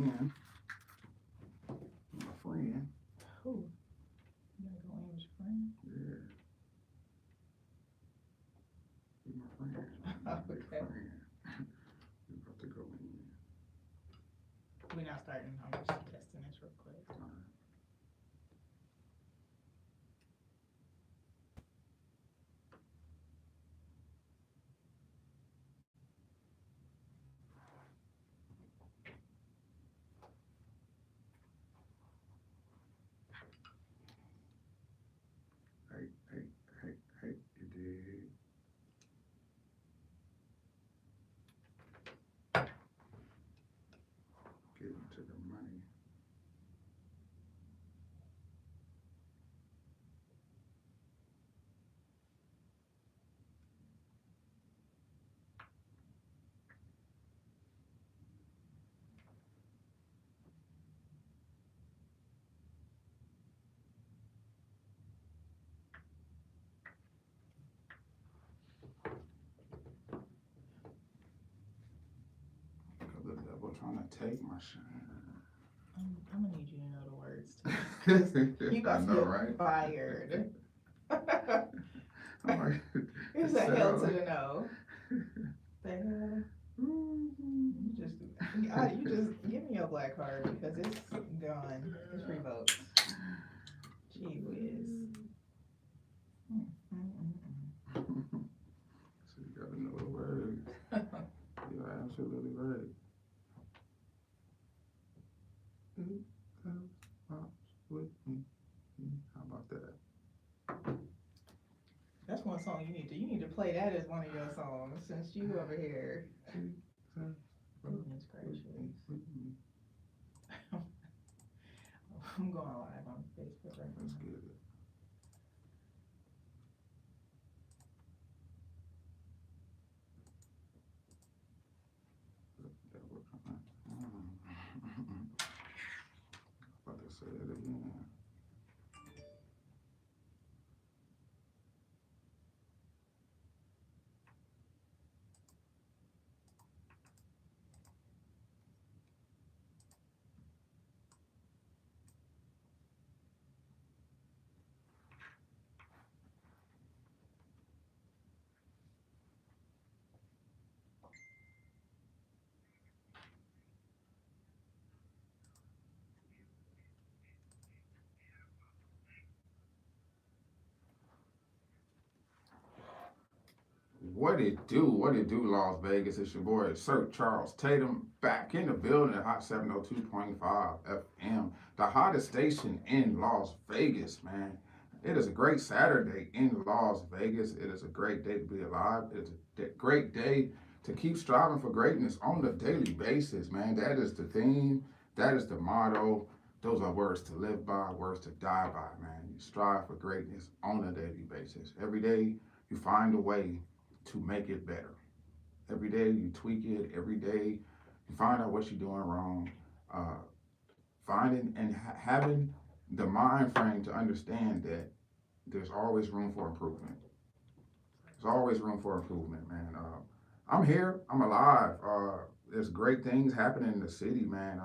in. My friend. Who? You gotta go in with your friend? Yeah. He's my friend. Big Okay. friend. We about to go in. We're not starting. I'm just testing this real quick. Hey, hey, hey, hey, you did. Getting to the money. Cause the devil trying to take my shine. I'm gonna need you to know the words to this. 'Cause you I about to know, get right? fired. I'm like, It's it a hell to sound the no. The hell? like. You just give me your black card because it's gone. It's revoked. Gee whiz. So you gotta know the words. You're absolutely right. It pops with me. How about that? That's one song you need to. You need to play that as one of your songs since you over here. Goodness gracious. I'm going live on Facebook right Let's now. get it. About to say it again. What it do? What it do, Las Vegas? It's your boy, Sir Charles Tatum, back in the building at Hot 702.5 FM, the hottest station in Las Vegas, man. It is a great Saturday in Las Vegas. It is a great day to be alive. It's a great day to keep striving for greatness on a daily basis, man. That is the theme. That is the motto. Those are words to live by, words to die by, man. You strive for greatness on a daily basis. Every day you find a way to make it better. Every day you tweak it. Every day you find out what you're doing wrong. Uh, Finding and having the mind frame to understand that there's always room for improvement. There's always room for improvement, man. I'm here. I'm alive. There's great things happening in the city, man.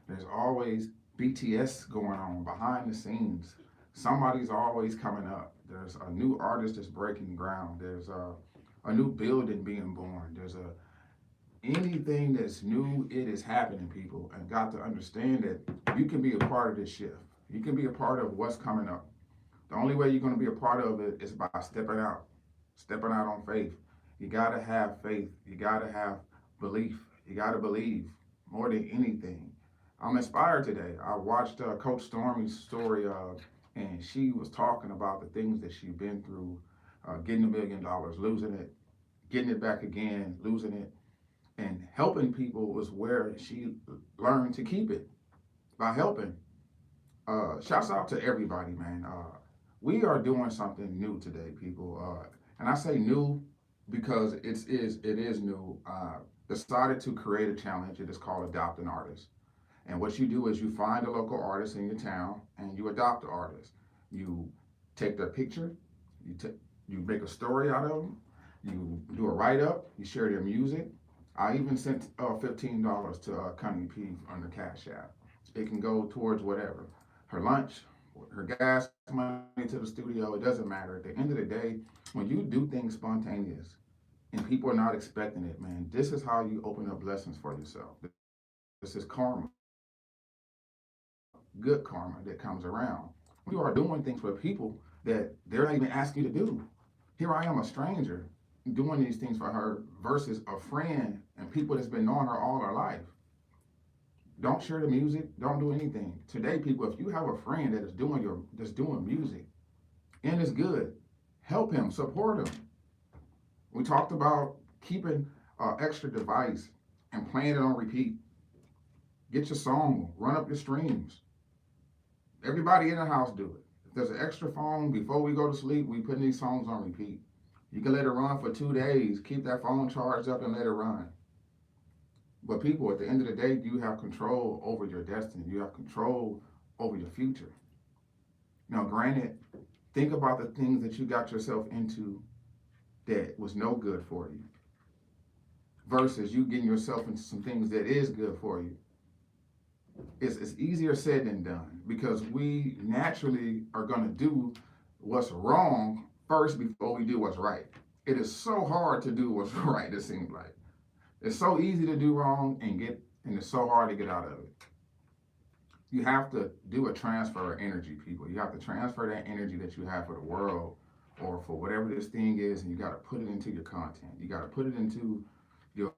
There's always BTS going on behind the scenes. Somebody's always coming up. There's a new artist that's breaking ground. There's a new building being born. There's a anything that's new, it is happening, people, and got to understand that you can be a part of this shift. You can be a part of what's coming up. The only way you're going to be a part of it is by stepping out on faith. You got to have faith. You got to have belief. You got to believe more than anything. I'm inspired today. I watched Coach Stormy's story, and she was talking about the things that she's been through, getting $1 million, losing it, getting it back again, losing it, and helping people was where she learned to keep it by helping. Shouts out to everybody, man. We are doing something new today, people. And I say new because it is new. Decided to create a challenge. It is called Adopt an Artist. And what you do is you find a local artist in your town and you adopt the artist. You take their picture, you make a story out of them, you do a write up, you share their music, I even sent $15 to Connie P on the Cash App. It can go towards whatever. Her lunch, her gas money to the studio, it doesn't matter. At the end of the day, when you do things spontaneous and people are not expecting it, man, this is how you open up blessings for yourself. This is karma, good karma that comes around. You are doing things for people that they're not even asking you to do. Here I am, a stranger, doing these things for her versus a friend and people that's been knowing her all her life. Don't share the music. Don't do anything. Today, people, if you have a friend that is doing music and it's good, help him, support him. We talked about keeping an extra device and playing it on repeat. Get your song, run up your streams. Everybody in the house do it. If there's an extra phone before we go to sleep, we put these songs on repeat. You can let it run for 2 days. Keep that phone charged up and let it run. But people, at the end of the day, you have control over your destiny. You have control over your future. Now, granted, think about the things that you got yourself into that was no good for you versus you getting yourself into some things that is good for you. It's easier said than done because we naturally are going to do what's wrong first before we do what's right. It is so hard to do what's right, it seems like. It's so easy to do wrong and it's so hard to get out of it. You have to do a transfer of energy, people. You have to transfer that energy that you have for the world or for whatever this thing is, and you got to put it into your content. You got to put it into your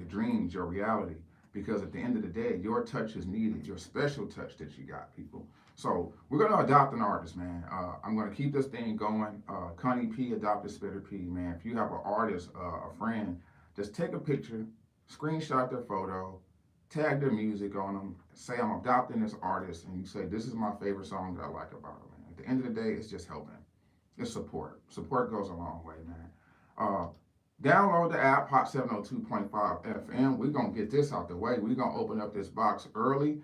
dreams, your reality, because at the end of the day, your touch is needed, your special touch that you got, people. So we're going to adopt an artist, man. I'm going to keep this thing going. Connie P, Adopted Spitter P, man. If you have an artist, a friend, just take a picture, screenshot their photo, tag their music on them, say I'm adopting this artist, and you say this is my favorite song that I like about them. At the end of the day, it's just helping. It's support. Support goes a long way, man. Download the app, Hot 702.5 FM. We're going to get this out the way. We're going to open up this box early.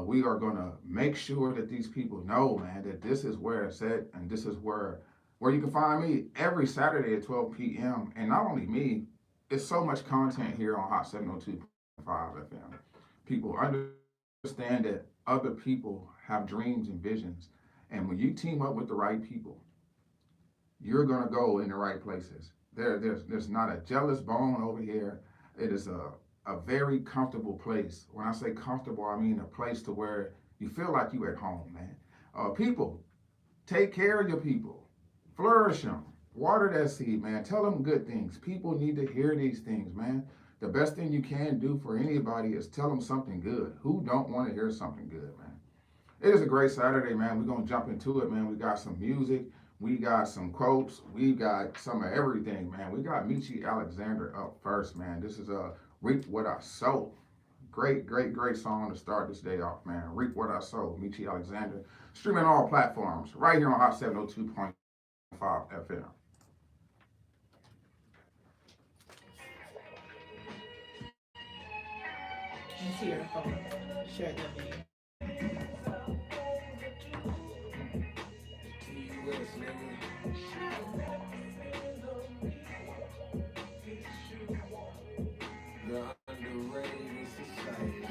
We are going to make sure that these people know, man, that this is where it's at, and this is where you can find me every Saturday at 12 p.m. And not only me, it's so much content here on Hot 702.5 FM. People understand that other people have dreams and visions. And when you team up with the right people, you're going to go in the right places. There's not a jealous bone over here. It is a very comfortable place. When I say comfortable, I mean a place to where you feel like you at home, man. People, take care of your people. Flourish them. Water that seed, man. Tell them good things. People need to hear these things, man. The best thing you can do for anybody is tell them something good. Who don't want to hear something good, man? It is a great Saturday, man. We're going to jump into it, man. We got some music. We got some quotes. We got some of everything, man. We got Michi Alexander up first, man. This is Reap What I Sow. Great song to start this day off, man. Reap What I Sow, Michi Alexander. Streaming on all platforms, right here on Hot 702.5 FM. You see your phone. Share that video. The underrated society.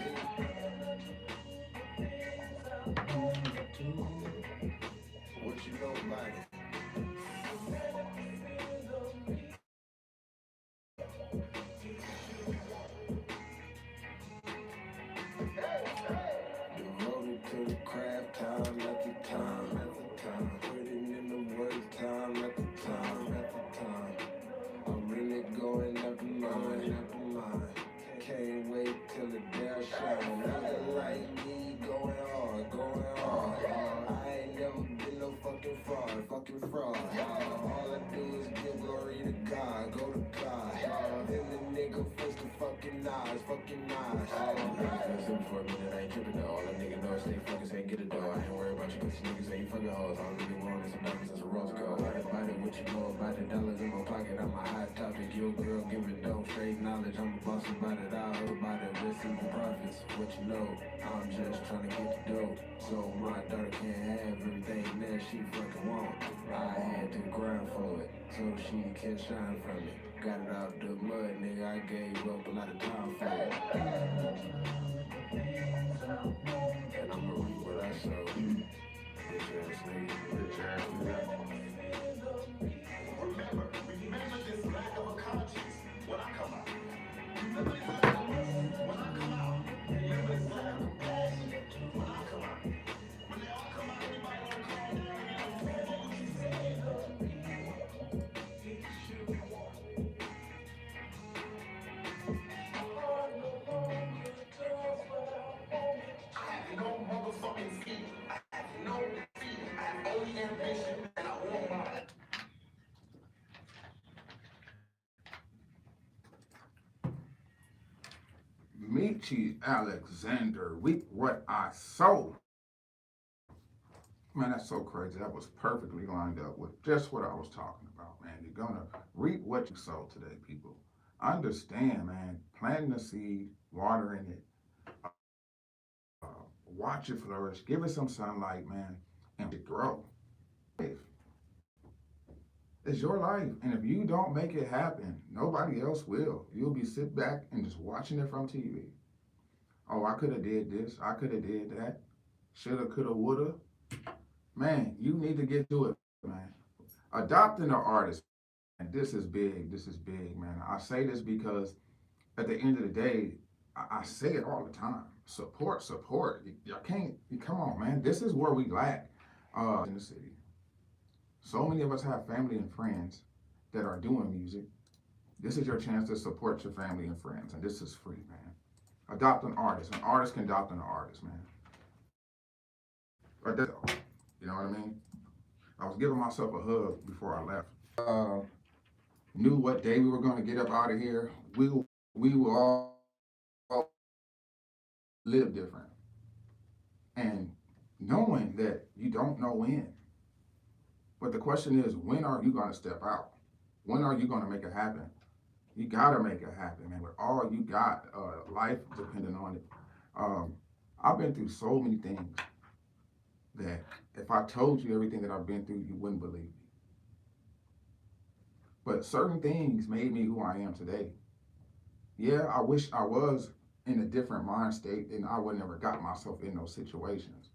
What you know about it? Devoted to the craft, time after time. Putting in the work, time after time. I'm really going after mine. Can't wait till the day I shine. Nigga like me going hard. I ain't never been no fucking fraud. All I do is give glory to God, go to God. Then the nigga face the fucking eyes. Listen for a minute, I ain't tripping though. All a nigga know is stay focused, ain't get it though. I ain't worried about you pussy niggas, ain't fucking hoes. All I really want is some diamonds and some rose gold. Everybody, what you know about the dollars in my pocket? I'm a hot topic, your girl giving dope, straight knowledge. I'm a boss about it all, about it, receiving profits. What you know, I'm just trying to get the dope. So my daughter can't have everything that she fucking want. I had to grind for it. so she can't shine from it. Got it out the mud, nigga. I gave up a lot of time for it. And I'ma reap what I sow. Bitch ass nigga. Bitch ass nigga. Michi Alexander, reap what I sow. Man, that's so crazy. That was perfectly lined up with just what I was talking about, man. You're gonna reap what you sow today, people. Understand, man, planting the seed, watering it, uh, watch it flourish, give it some sunlight, man, and it grow. It's your life, and if you don't make it happen, nobody else will. You'll be sit back and just watching it from TV. Oh, I could have did this, I could have did that, shoulda, coulda, woulda. Man, you need to get to it, man. Adopting an artist, and this is big, man. I say this because at the end of the day, I say it all the time. Support. You can't, come on, man. This is where we lack in the city. So many of us have family and friends that are doing music. This is your chance to support your family and friends, and this is free, man. Adopt an artist. An artist can adopt an artist, man. But that's all. You know what I mean? I was giving myself a hug before I left. Knew what day we were going to get up out of here. We will all live different. And knowing that you don't know when. But the question is, when are you going to step out? When are you going to make it happen? You got to make it happen, man. With all you got, life depending on it. I've been through so many things that if I told you everything that I've been through, you wouldn't believe me. But certain things made me who I am today. Yeah, I wish I was in a different mind state and I would never got myself in those situations.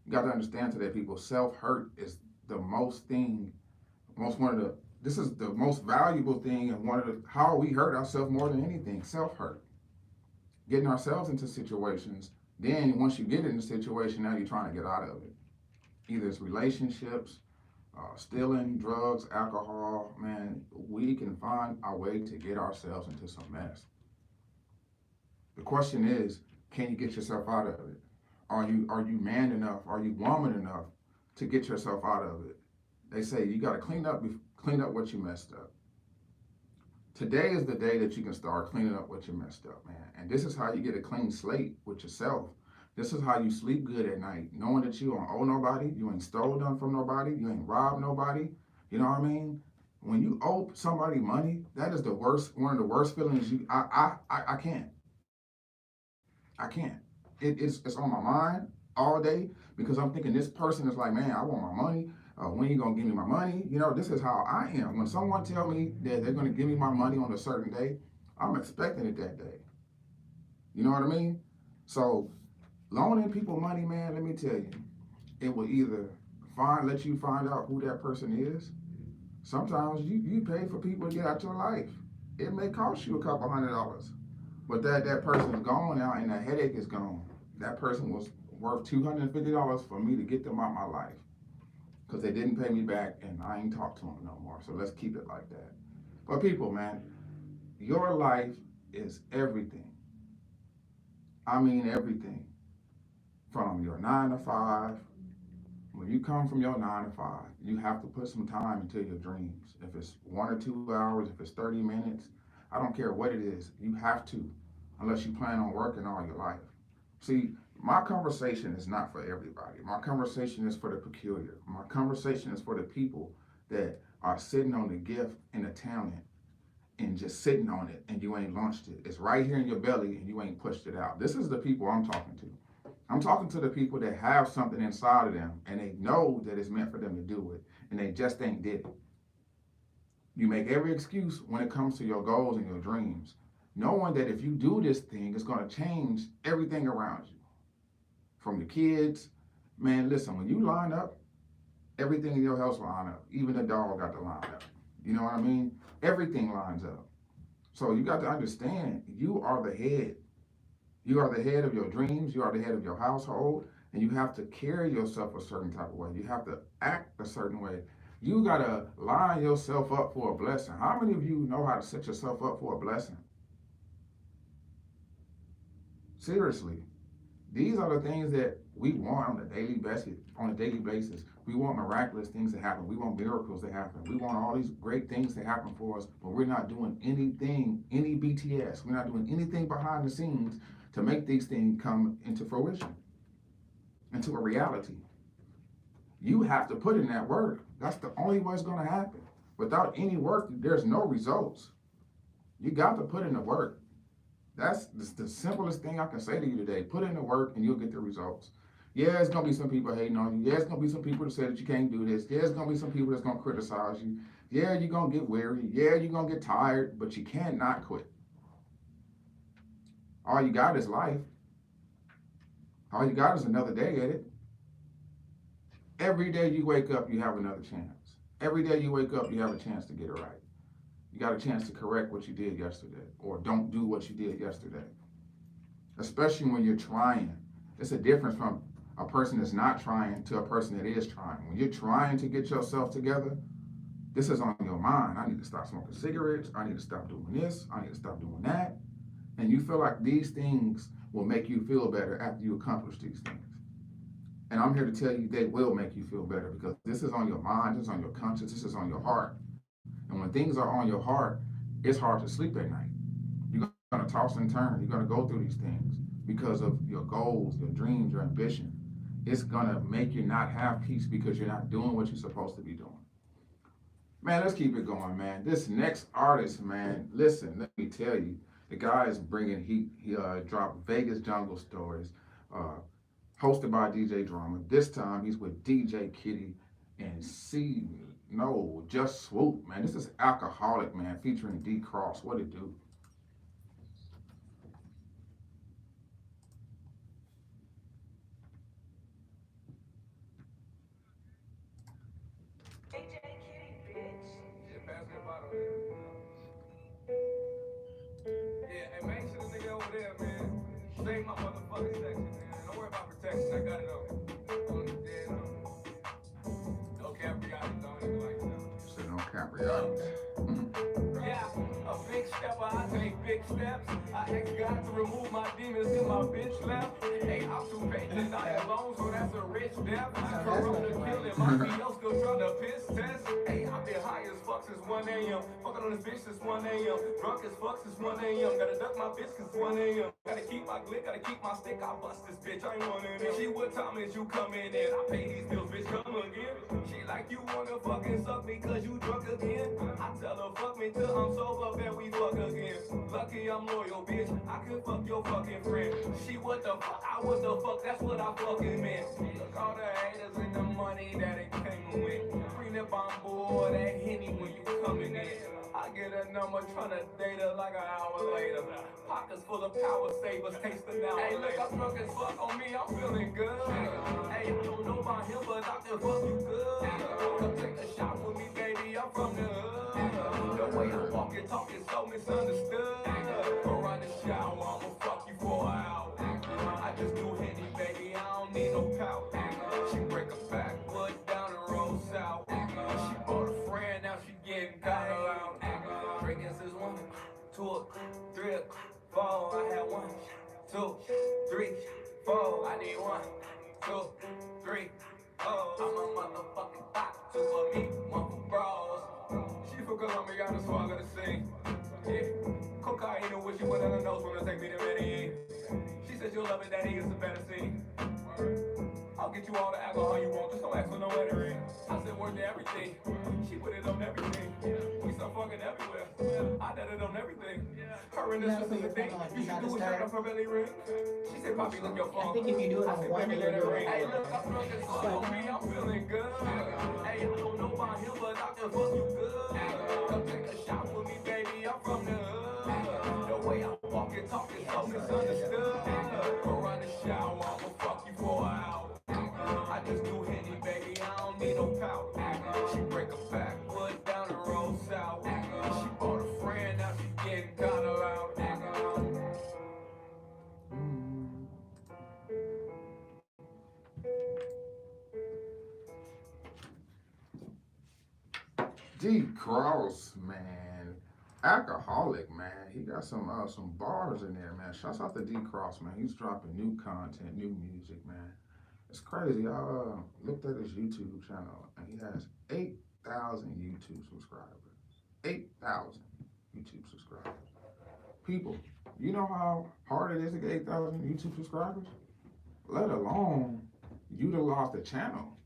You got to understand today, people, self-hurt is the this is the most valuable thing, and how we hurt ourselves more than anything, self-hurt. Getting ourselves into situations, then once you get in the situation, now you're trying to get out of it. Either it's relationships, stealing, drugs, alcohol, man, we can find our way to get ourselves into some mess. The question is, can you get yourself out of it? Are you man enough? Are you woman enough to get yourself out of it? They say you got to clean up what you messed up. Today is the day that you can start cleaning up what you messed up, man. And this is how you get a clean slate with yourself. This is how you sleep good at night, knowing that you don't owe nobody, you ain't stole nothing from nobody, you ain't robbed nobody. You know what I mean? When you owe somebody money, that is one of the worst feelings. I can't. It's on my mind all day because I'm thinking this person is like, man, I want my money. When you gonna give me my money? You know, this is how I am. When someone tell me that they're gonna give me my money on a certain day, I'm expecting it that day. You know what I mean? So loaning people money, man, let me tell you, it will either let you find out who that person is. Sometimes you pay for people to get out your life. It may cost you a couple $100, but that person is gone now and that headache is gone. That person was worth $250 for me to get them out my life because they didn't pay me back and I ain't talked to them no more. So let's keep it like that. But people, man, your life is everything. I mean everything. From your 9 to 5, when you come from your 9 to 5, you have to put some time into your dreams. If it's 1 or 2 hours, if it's 30 minutes, I don't care what it is, you have to, unless you plan on working all your life. See, my conversation is not for everybody. My conversation is for the peculiar. My conversation is for the people that are sitting on the gift and the talent and just sitting on it and you ain't launched it. It's right here in your belly and you ain't pushed it out. This is the people I'm talking to. I'm talking to the people that have something inside of them and they know that it's meant for them to do it and they just ain't did it. You make every excuse when it comes to your goals and your dreams, knowing that if you do this thing, it's going to change everything around you. From the kids, man, listen, when you line up, everything in your house line up. Even the dog got to line up. You know what I mean? Everything lines up. So you got to understand, you are the head. You are the head of your dreams. You are the head of your household. And you have to carry yourself a certain type of way. You have to act a certain way. You got to line yourself up for a blessing. How many of you know how to set yourself up for a blessing? Seriously. These are the things that we want on a daily basis. We want miraculous things to happen. We want miracles to happen. We want all these great things to happen for us, but we're not doing anything, any BTS. We're not doing anything behind the scenes to make these things come into fruition, into a reality. You have to put in that work. That's the only way it's going to happen. Without any work, there's no results. You got to put in the work. That's the simplest thing I can say to you today. Put in the work and you'll get the results. Yeah, it's going to be some people hating on you. Yeah, it's going to be some people that say that you can't do this. Yeah, it's going to be some people that's going to criticize you. Yeah, you're going to get weary. Yeah, you're going to get tired, but you cannot quit. All you got is life. All you got is another day at it. Every day you wake up, you have another chance. Every day you wake up, you have a chance to get it right. You got a chance to correct what you did yesterday, or don't do what you did yesterday. Especially when you're trying. It's a difference from a person that's not trying to a person that is trying. When you're trying to get yourself together, this is on your mind. I need to stop smoking cigarettes. I need to stop doing this. I need to stop doing that. And you feel like these things will make you feel better after you accomplish these things. And I'm here to tell you they will make you feel better, because this is on your mind, this is on your conscience, this is on your heart. And when things are on your heart, it's hard to sleep at night. You're going to toss and turn. You're going to go through these things because of your goals, your dreams, your ambition. It's going to make you not have peace because you're not doing what you're supposed to be doing. Man, let's keep it going, man. This next artist, man, listen, let me tell you, the guy is bringing heat. He dropped Vegas Jungle Stories, hosted by DJ Drama. This time he's with DJ Kitty and Just Swoop, man. This is Alcoholic, man, featuring D Cross. What it do? Yeah, hey, make sure the nigga over there, man. Save my motherfucking section, man. Don't worry about protection, I got it on the dead on. No capriati, don't even like that. Said no capriati. Yeah, a big stepper, I take big steps. I ask God to remove my demons till my bitch left. Hey, I'm too patient, I alone, so that's a rich death. Corona killing, my PO still trying to piss test. Hey, I've been high as fuck since 1 a.m. Fucking on this bitch since 1 a.m. Drunk as fuck since 1 a.m. Gotta duck my bitch since 1 a.m. Gotta keep my glick, gotta keep my stick. I bust this bitch, I ain't one of them. She, what time is you coming in? I pay these bills, bitch, come again. She like, you wanna fucking suck me cause you drunk again? I tell her, fuck me till I'm sober, then we fuck again. Lucky I'm loyal, bitch, I could fuck your fucking friend. She, what the fuck, I what the fuck, that's what I fucking meant. Look all the haters and the money that it came with. Bring the bomb boy, that Henny when you coming in. I get a number tryna date her like an hour later. Pockets full of power savers, taste the now. Hey, look, I'm drunk as fuck on me, I'm feeling good. Hey, I don't know about him, but I can fuck you good. Come take a shot with me, baby, I'm from the hood. The way I'm walking, talking so misunderstood. Go run the shower, I'ma fuck you for an hour. I just do Henny, baby, I don't need no couch. She break a backwood down the road south. She bought a friend, now she getting kinda loud. Drinking since 1, 2, 3, 4. I had 1, 2, 3, 4. I need 1, 2, 3, 4. I'm a motherfucking thot, 2 for me, 1 for bros. She from Colombia, that's why I gotta sing. Yeah, cocaine and wish you went on her nose when I take me to Medellin. She said you'll love it, daddy, it's a fantasy. I'll get you all the alcohol you want, just don't ask for no lettering. I said word to everything. She put it on everything. We start fucking everywhere. I did it on everything. Her and this is the thing. You should do it straight off her belly ring. She said, Poppy, look your phone. I think if you do it on one, baby, you'll let it do it ring. on Hey, one. look, I'm drunk as fuck on me, I'm feeling good. Hey, I don't know about him, but I can fuck you good. Come take D Cross, man. Alcoholic, man. He got some bars in there, man. Shouts out to D Cross, man. He's dropping new content, new music, man. It's crazy. I looked at his YouTube channel and he has 8,000 YouTube subscribers. 8,000 YouTube subscribers. People, you know how hard it is to get 8,000 YouTube subscribers? Let alone utilize the channel.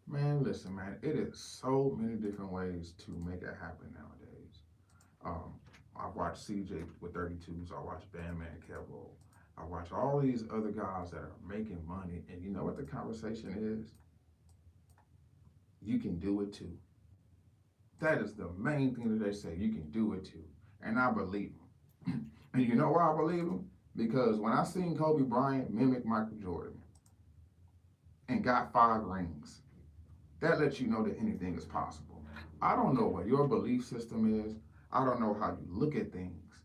Man, listen, man, it is so many different ways to make it happen nowadays. I watch CJ with 32s. I watch Bandman Kevo. I watch all these other guys that are making money, and you know what the conversation is? You can do it too. That is the main thing that they say. You can do it too, and I believe them. And you know why I believe them? Because when I seen Kobe Bryant mimic Michael Jordan and got 5 rings, that lets you know that anything is possible. I don't know what your belief system is. I don't know how you look at things.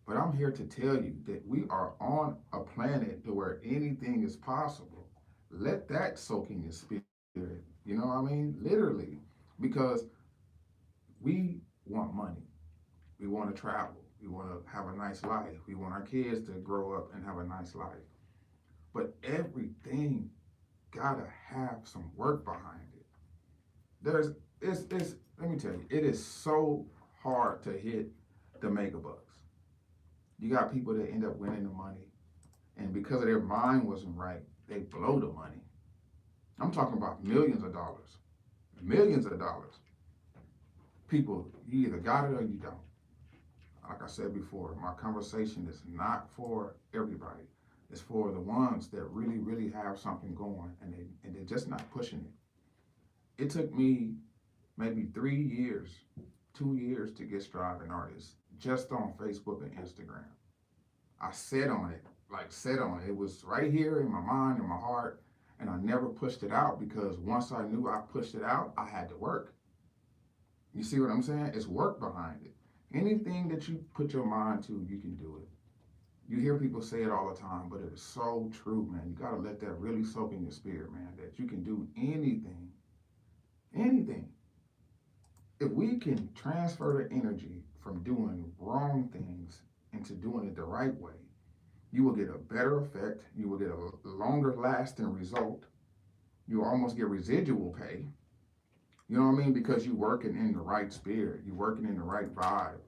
But I'm here to tell you that we are on a planet to where anything is possible. Let that soak in your spirit. You know what I mean? Literally. Because we want money. We want to travel. We want to have a nice life. We want our kids to grow up and have a nice life. But everything gotta have some work behind it. Let me tell you, it is so hard to hit the mega bucks. You got people that end up winning the money, and because of their mind wasn't right, they blow the money. I'm talking about millions of dollars. Millions of dollars. People, you either got it or you don't. Like I said before, my conversation is not for everybody. It's for the ones that really, really have something going and they're just not pushing it. It took me maybe 3 years, 2 years to get Striving Artist just on Facebook and Instagram. I sat on it. It was right here in my mind, in my heart, and I never pushed it out because once I knew I pushed it out, I had to work. You see what I'm saying? It's work behind it. Anything that you put your mind to, you can do it. You hear people say it all the time, but it is so true, man. You gotta let that really soak in your spirit, man, that you can do anything. Anything. If we can transfer the energy from doing wrong things into doing it the right way, you will get a better effect. You will get a longer lasting result. You almost get residual pay. You know what I mean? Because you're working in the right spirit. You're working in the right vibe.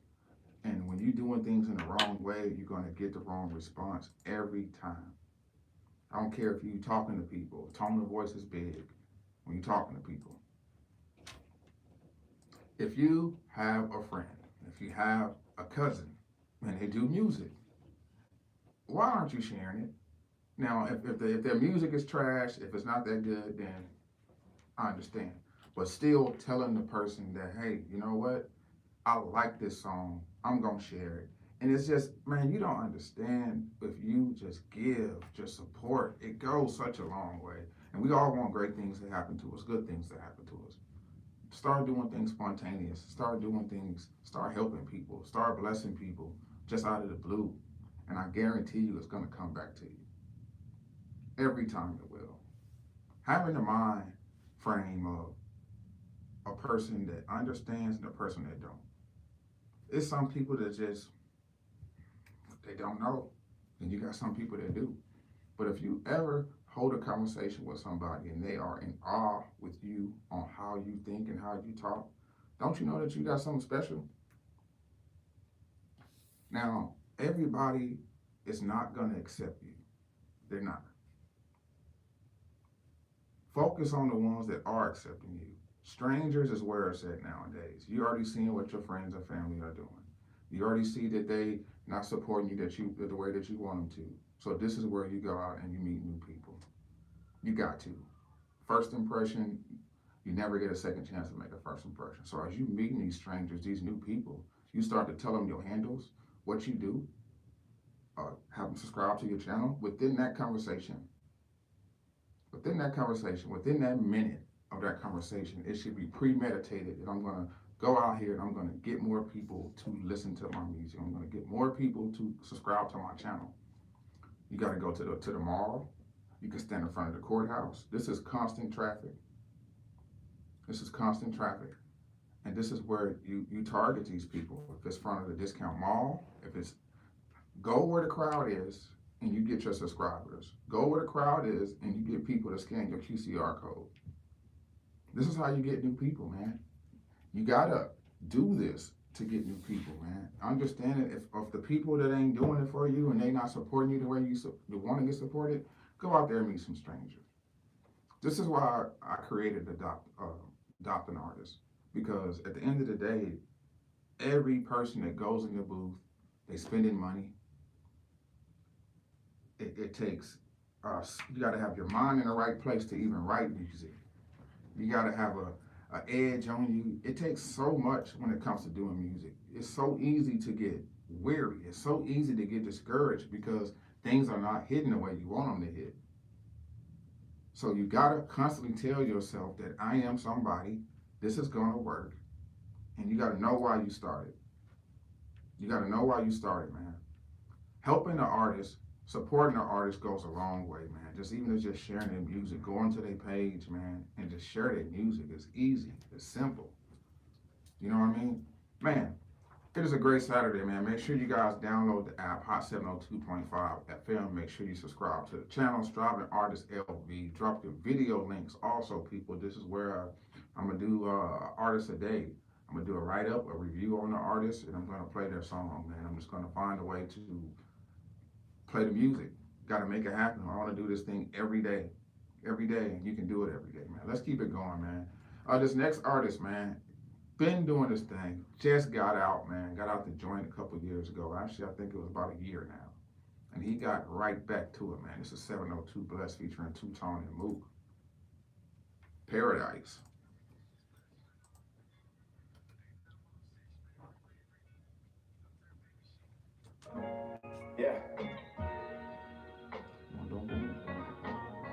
And when you're doing things in the wrong way, you're going to get the wrong response every time. I don't care if you're talking to people. Tone of voice is big when you're talking to people. If you have a friend, if you have a cousin, and they do music, why aren't you sharing it? Now, if their music is trash, if it's not that good, then I understand. But still telling the person that, hey, you know what? I like this song. I'm going to share it. And it's just, man, you don't understand if you just give, just support. It goes such a long way. And we all want great things to happen to us, good things to happen to us. Start doing things spontaneous. Start doing things, start helping people. Start blessing people just out of the blue. And I guarantee you it's going to come back to you. Every time it will. Having the mind frame of a person that understands and a person that don't. It's some people that just, they don't know. And you got some people that do. But if you ever hold a conversation with somebody and they are in awe with you on how you think and how you talk, don't you know that you got something special? Now, everybody is not going to accept you. They're not. Focus on the ones that are accepting you. Strangers is where it's at nowadays. You already seen what your friends and family are doing. You already see that they not supporting you the way that you want them to. So this is where you go out and you meet new people. You got to. First impression, you never get a second chance to make a first impression. So as you meeting these strangers, these new people, you start to tell them your handles, what you do, have them subscribe to your channel. Within that conversation, within that minute of that conversation, it should be premeditated that I'm going to go out here and I'm going to get more people to listen to my music. I'm going to get more people to subscribe to my channel. You got to go to the mall. You can stand in front of the courthouse. This is constant traffic. And this is where you target these people. If it's front of the discount mall, if it's go where the crowd is and you get your subscribers. Go where the crowd is and you get people to scan your QCR code. This is how you get new people, man. You gotta do this to get new people, man. Understand it. If the people that ain't doing it for you and they not supporting you the way you want to get supported, go out there and meet some strangers. This is why I created Adopt an Artist, because at the end of the day, every person that goes in the booth, they spending money. It takes you got to have your mind in the right place to even write music. You got to have a edge on you. It takes so much when it comes to doing music. It's so easy to get weary. It's so easy to get discouraged because things are not hitting the way you want them to hit. So you got to constantly tell yourself that I am somebody, this is going to work, and you got to know why you started. You got to know why you started, man. Helping the artist, supporting the artist goes a long way, man. Just even as just sharing their music, going to their page, man, and just share their music. It's easy. It's simple. You know what I mean? Man, it is a great Saturday, man. Make sure you guys download the app, Hot 702.5 FM. Make sure you subscribe to the channel, Striving Artist LV. Drop your video links. Also, people, this is where I'm going to do Artist a Day. I'm going to do a write-up, a review on the artist, and I'm going to play their song, man. I'm just going to find a way to play the music. Got to make it happen. I want to do this thing every day. Every day. You can do it every day, man. Let's keep it going, man. This next artist, man, been doing this thing. Just got out, man. Got out the joint a couple years ago. Actually, I think it was about a year now. And he got right back to it, man. This is 702 Bless featuring Two Tone and Mook. Paradise. Yeah.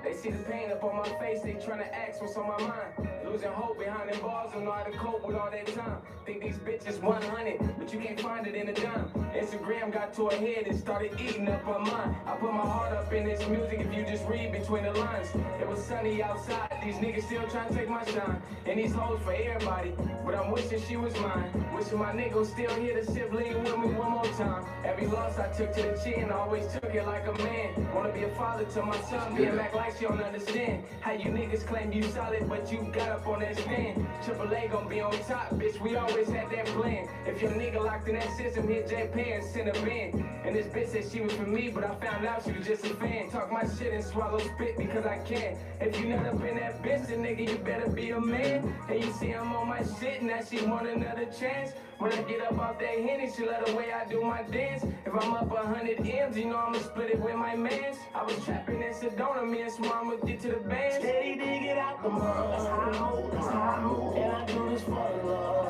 They see the pain up on my face, they tryna ask what's on my mind. Losing hope behind them bars, don't know how to cope with all that time. Think these bitches 100, but you can't find it in a dime. Instagram got to a head and started eating up my mind. I put my heart up in this music if you just read between the lines. It was sunny outside, these niggas still trying to take my shine. And these hoes for everybody, but I'm wishing she was mine. Wishing my nigga was still here to sibling with me one more time. Every loss I took to the chin, always took it like a man. Wanna be a father to my son, being back like she don't understand. How you niggas claim you solid, but you got up on that stand. Triple A gon' be on top, bitch, we always had that plan. If your nigga locked in that system, hit J-Pan and send a band. And this bitch said she was for me, but I found out she was just a fan. Talk my shit and swallow spit because I can. If you not up in that bitch, then nigga, you better be a man. And you see I'm on my shit, now she want another chance. When I get up off that Henny, she love the way I do my dance. If I'm up 100 M's, you know I'ma split it with my mans. I was trapping in Sedona, me and Swama get to the band. Steady digging out the mud, that's how I move, and I do this for the love.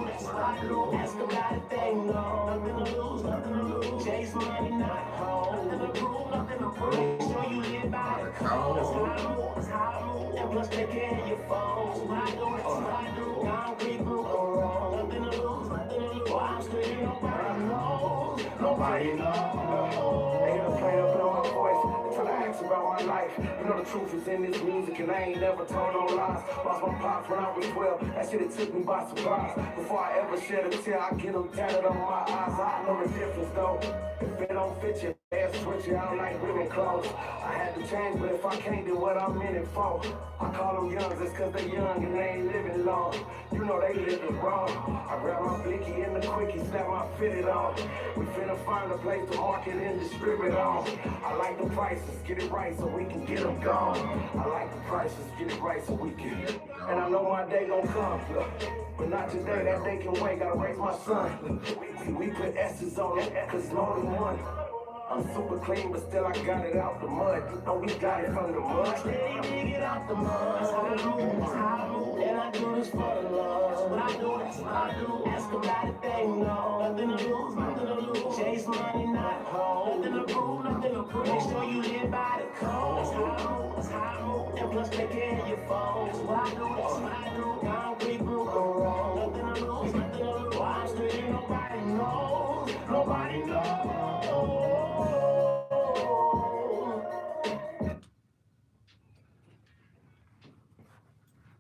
That's what I do, ask about it, they know. Nothing to lose, chase money, not home. Nothing to prove, make sure you live by the code. That's how I move, and plus take care of your phones. That's what I do, concrete group go wrong. Nothing to lose. I'm screaming, nobody knows. Nobody knows. They done played up on my voice. They try to ask about my life. You know the truth is in this music, and I ain't never told no lies. Lost my pops when I was 12. That shit, it took me by surprise. Before I ever shed a tear, I get them tatted on my eyes. I know the difference though. If it don't fit you, switch it, I don't like women clothes. I had to change, but if I can't do what I'm in it for, I call them youngs, it's cause they young and they ain't living long. You know they living wrong. I grab my blicky and the quickie, snap my fitted on. We finna find a place to market and distribute on. I like the prices, get it right so we can get them gone. I like the prices, get it right so we can. And I know my day gon' come, but not today, that day can wait, gotta raise my son. We put S's on it, cause more than one. I'm super clean, but still I got it out the mud. You know we got it from the mud. Steady dig it out the mud. That's how I move, and I do this for the love. That's what I do, Ask about it, they know. Nothing to lose, chase money, not home. Nothing to prove, make sure you live by the code. That's how I move, and plus take care of your phone. That's what I do, concrete group go wrong. Nothing to lose, why I'm screaming, nobody knows. Nobody knows.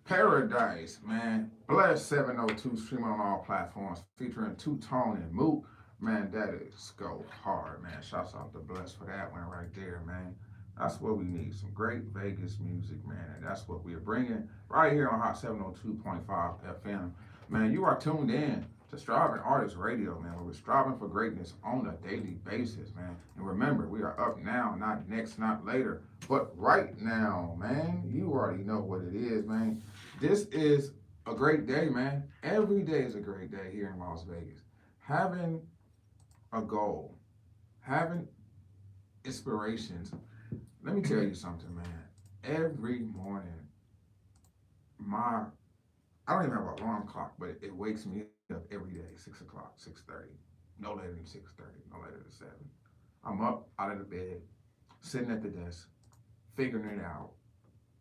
Paradise, man. Bless. F702 streaming on all platforms, featuring Two Tone and Moot. Man, that is go hard, man. Shouts out to Bless for that one right there, man. That's what we need. Some great Vegas music, man. And that's what we are bringing right here on Hot 702.5 FM. Man, you are tuned in to Striving Artists Radio, man, where we're striving for greatness on a daily basis, man. And remember, we are up now, not next, not later, but right now, man. You already know what it is, man. This is a great day, man. Every day is a great day here in Las Vegas. Having a goal, having inspirations. Let me tell you something, man. Every morning, I don't even have an alarm clock, but it wakes me up every day, 6 o'clock, 6:30, no later than 6:30, no later than 7. I'm up out of the bed, sitting at the desk, figuring it out,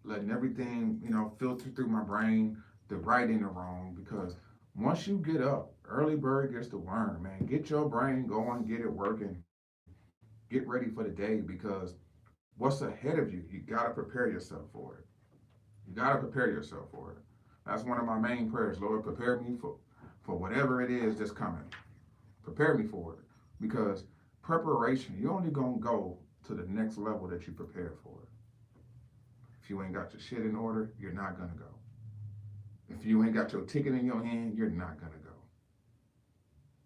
letting everything, filter through my brain, the right and the wrong, because once you get up, early bird gets the worm, man. Get your brain going, get it working, get ready for the day, because what's ahead of you, you gotta prepare yourself for it. You gotta prepare yourself for it. That's one of my main prayers. Lord, prepare me for whatever it is that's coming. Prepare me for it, because preparation, you're only gonna go to the next level that you prepare for it. If you ain't got your shit in order, you're not gonna go. If you ain't got your ticket in your hand, you're not gonna go.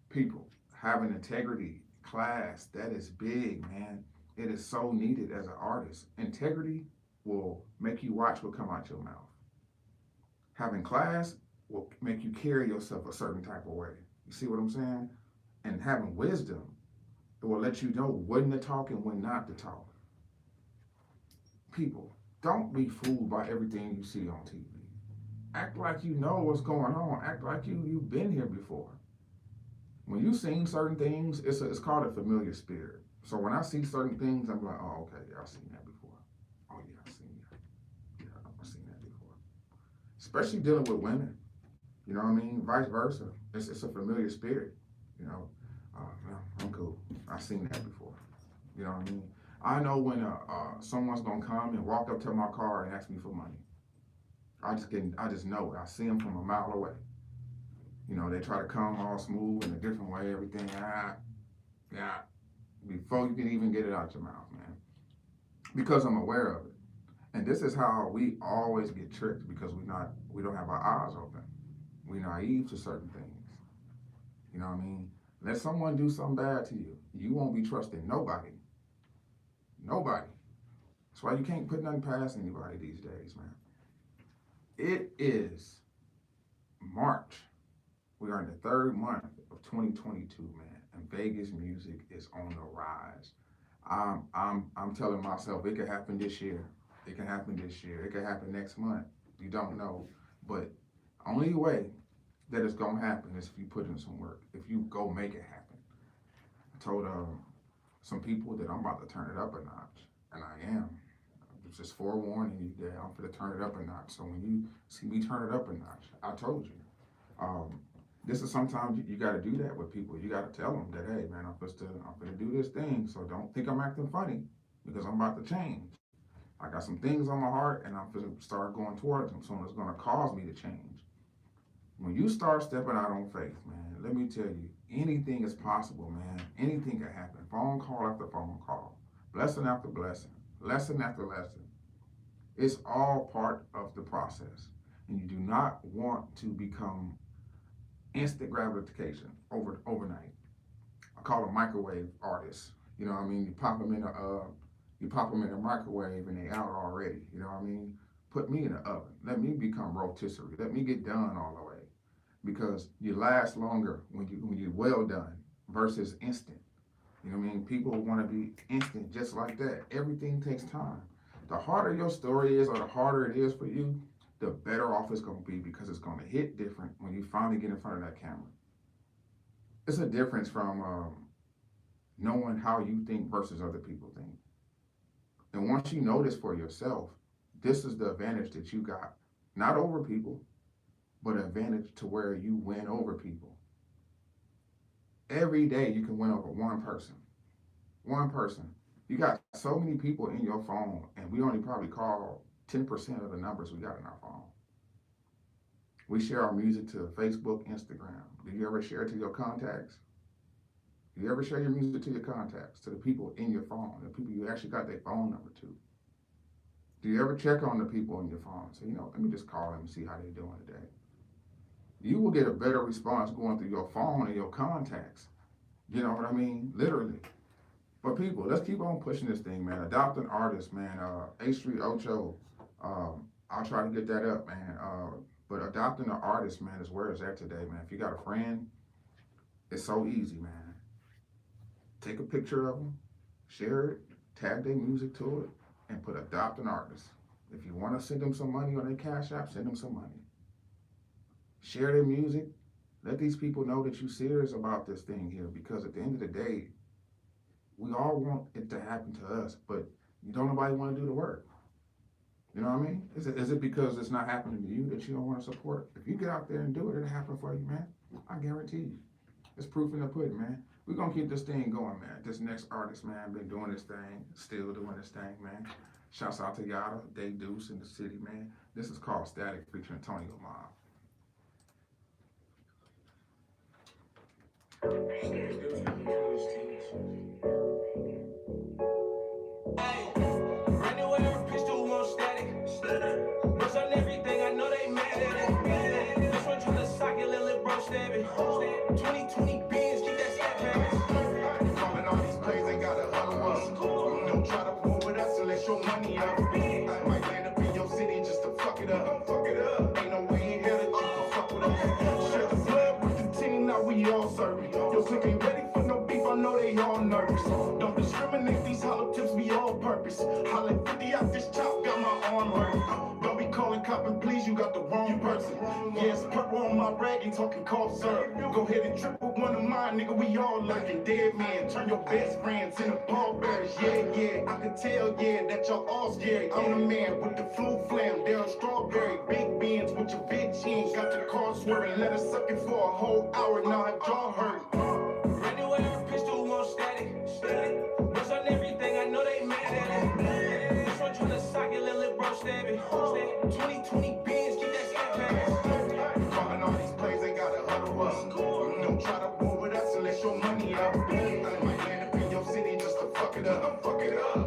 People, having integrity, class, that is big, man. It is so needed as an artist. Integrity will make you watch what come out your mouth. Having class will make you carry yourself a certain type of way. You see what I'm saying? And having wisdom, it will let you know when to talk and when not to talk. People, don't be fooled by everything you see on TV. Act like you know what's going on. Act like you've been here before. When you've seen certain things, it's called a familiar spirit. So when I see certain things, I'm like, oh, okay, yeah, I've seen that before. Oh, yeah, I've seen that. Yeah, I've seen that before. Especially dealing with women. You know what I mean? Vice versa. It's a familiar spirit. No, I'm cool. I've seen that before. You know what I mean? I know when someone's gonna come and walk up to my car and ask me for money. I just know it. I see them from a mile away. They try to come all smooth in a different way, everything. Yeah. Before you can even get it out your mouth, man. Because I'm aware of it. And this is how we always get tricked, because we don't have our eyes open. We're naive to certain things. You know what I mean? Let someone do something bad to you. You won't be trusting nobody. Nobody. That's why you can't put nothing past anybody these days, man. It is March. We are in the third month of 2022, man, and Vegas music is on the rise. I'm telling myself it could happen this year. It can happen this year. It could happen next month. You don't know, but only way that it's gonna happen is if you put in some work. If you go make it happen. I told some people that I'm about to turn it up a notch, and I am. Just forewarning you that I'm gonna turn it up a notch. So when you see me turn it up a notch, I told you. This is sometimes you got to do that with people. You got to tell them that, hey, man, I'm gonna do this thing. So don't think I'm acting funny, because I'm about to change. I got some things on my heart, and I'm gonna start going towards them. So it's gonna cause me to change. When you start stepping out on faith, man, let me tell you, anything is possible, man. Anything can happen. Phone call after phone call, blessing after blessing, lesson after lesson. It's all part of the process. And you do not want to become instant gratification overnight. I call them microwave artists. You know what I mean? You pop them in a microwave and they out already. You know what I mean? Put me in the oven. Let me become rotisserie. Let me get done all the way, because you last longer when you're well done versus instant. You know what I mean? People want to be instant just like that. Everything takes time. The harder your story is, or the harder it is for you, the better off it's going to be, because it's going to hit different when you finally get in front of that camera. It's a difference from knowing how you think versus other people think. And once you know this for yourself, this is the advantage that you got, not over people, but an advantage to where you win over people. Every day you can win over one person. One person. You got so many people in your phone, and we only probably call 10% of the numbers we got in our phone. We share our music to Facebook, Instagram. Do you ever share it to your contacts? Do you ever share your music to your contacts, to the people in your phone, the people you actually got their phone number to? Do you ever check on the people in your phone? Say, let me just call them and see how they're doing today. You will get a better response going through your phone and your contacts. You know what I mean? Literally. But people, let's keep on pushing this thing, man. Adopt an artist, man. A Street Ocho. I'll try to get that up, man. But adopting an artist, man, is where it's at today, man. If you got a friend, it's so easy, man. Take a picture of them, share it, tag their music to it, and put adopt an artist. If you want to send them some money on their Cash App, send them some money. Share their music. Let these people know that you're serious about this thing here, because at the end of the day, we all want it to happen to us, but don't nobody want to do the work. You know what I mean? Is it because it's not happening to you that you don't want to support? If you get out there and do it, it'll happen for you, man. I guarantee you. It's proof in the pudding, man. We're going to keep this thing going, man. This next artist, man, been doing this thing, still doing this thing, man. Shouts out to Yada, Day Deuce in the city, man. This is called Static featuring Tonyo Mob. Bust on everything, I know they mad at it. This one tryna sock it, little bro, stab it. 2020 beans, keep that step back. Calling all these plays, ain't got a huddle up. Don't try to pull with us unless your money up. I might land up in your city just to fuck it up. Ain't no way in hell that you can fuck with us. Share the blood with the team, now we all serving. Your clique ain't ready for no beef, I know they all nervous. Don't discriminate, these hollow tips be all purpose. Holla 50 out this chop, got my arm hurt. Don't be calling cop and please, you got the wrong person. Yes, purple on my rag, ain't talking cough syrup. Go ahead and trip with one of mine, nigga, we all lurking. Dead man, turn your best friends into pallbearers. Yeah, I can tell, that y'all all scared. I'm the man with the flu flam, Daryl Strawberry. Big beans with your bitch in, got the car swerving. Let her suck it for a whole hour, now her jaw hurt. Anywhere a pistol won't static. Bust on everything, I know they mad at it. This one tryna sock it, little bro, stab it. 2020 beans, keep that step back. Calling all these plays, ain't got a huddle up. Don't try to bull with us unless your money up. I might land up in your city just to fuck it up.